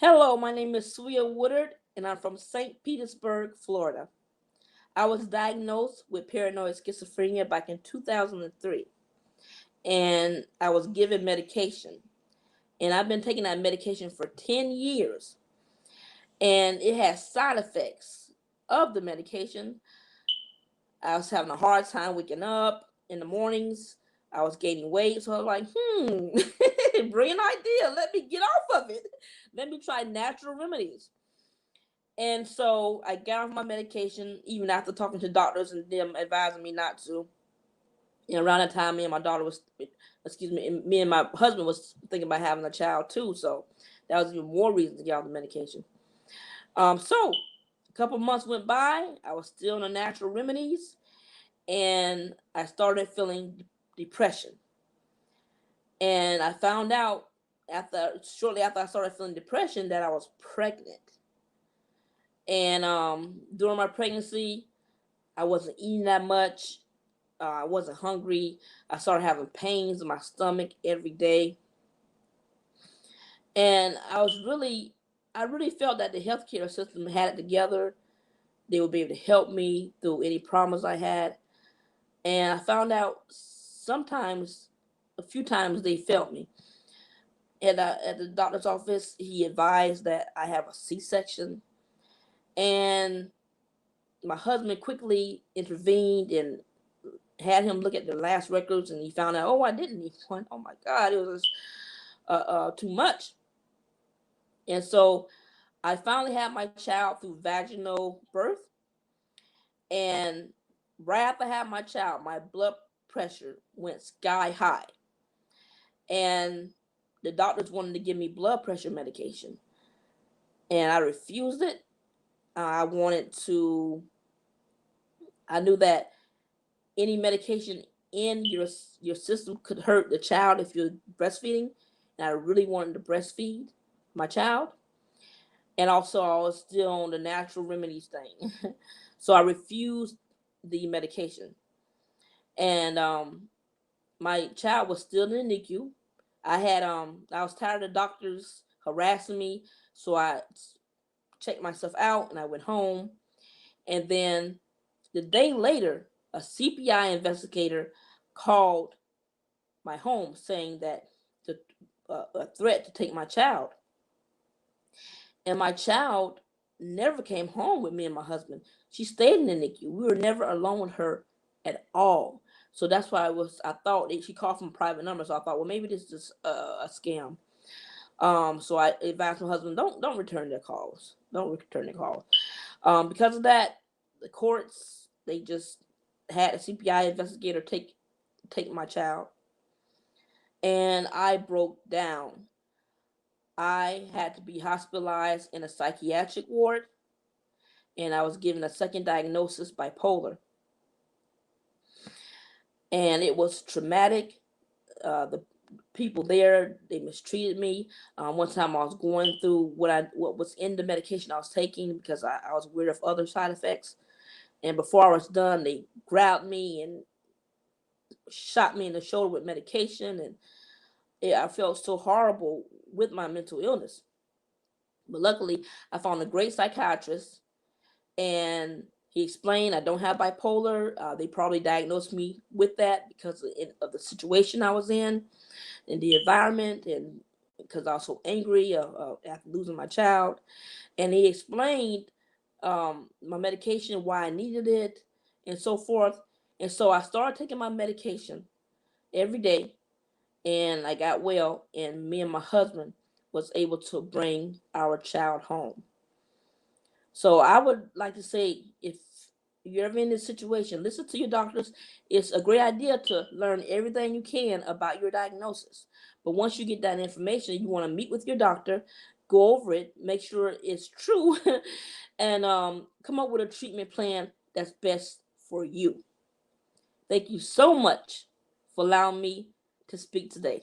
Hello, my name is Swiyyah Woodard, and I'm from St. Petersburg, Florida. I was diagnosed with paranoid schizophrenia back in 2003, and I was given medication. And I've been taking that medication for 10 years, and it has side effects of the medication. I was having a hard time waking up in the mornings. I was gaining weight, so I was like, brilliant idea. Let me get off of it. Let me try natural remedies. And so I got off my medication, even after talking to doctors and them advising me not to. And around that time, me and my husband was thinking about having a child too. So that was even more reason to get off the medication. So a couple months went by. I was still on the natural remedies, and I started feeling depression. And I found out shortly after I started feeling depression that I was pregnant. And during my pregnancy, I wasn't eating that much. I wasn't hungry. I started having pains in my stomach every day, and I really felt that the healthcare system had it together. They would be able to help me through any problems I had, and I found out a few times they failed me. At the doctor's office, he advised that I have a C-section, and my husband quickly intervened and had him look at the last records, and he found out, oh, I didn't need one. Oh my God, it was too much. And so I finally had my child through vaginal birth. And right after I had my child, my blood pressure went sky high. And the doctors wanted to give me blood pressure medication. And I refused it. I wanted to, I knew that any medication in your system could hurt the child if you're breastfeeding, and I really wanted to breastfeed my child. And also, I was still on the natural remedies thing, so I refused the medication. And my child was still in the NICU. I was tired of the doctors harassing me, so I checked myself out and I went home. And then the day later, a CPI investigator called my home saying that the a threat to take my child. And my child never came home with me and my husband. She stayed in the NICU. We were never alone with her at all. So that's why I thought she called from a private number. So I thought, well, maybe this is a scam. So I advised my husband, don't return their calls. Don't return their calls. Because of that, the courts, they just had a CPI investigator take my child, and I broke down. I had to be hospitalized in a psychiatric ward, and I was given a second diagnosis, bipolar. And it was traumatic. The people there, they mistreated me. One time I was going through what was in the medication I was taking because I was aware of other side effects. And before I was done, they grabbed me and shot me in the shoulder with medication, and I felt so horrible with my mental illness. But luckily, I found a great psychiatrist, and he explained I don't have bipolar. They probably diagnosed me with that because of the situation I was in and the environment, and because I was so angry after losing my child. And he explained my medication, why I needed it, and so forth. And so I started taking my medication every day, and I got well, and me and my husband was able to bring our child home. So I would like to say, if you're ever in this situation, listen to your doctors. It's a great idea to learn everything you can about your diagnosis. But once you get that information, you want to meet with your doctor, go over it, make sure it's true, and come up with a treatment plan that's best for you. Thank you so much for allowing me to speak today.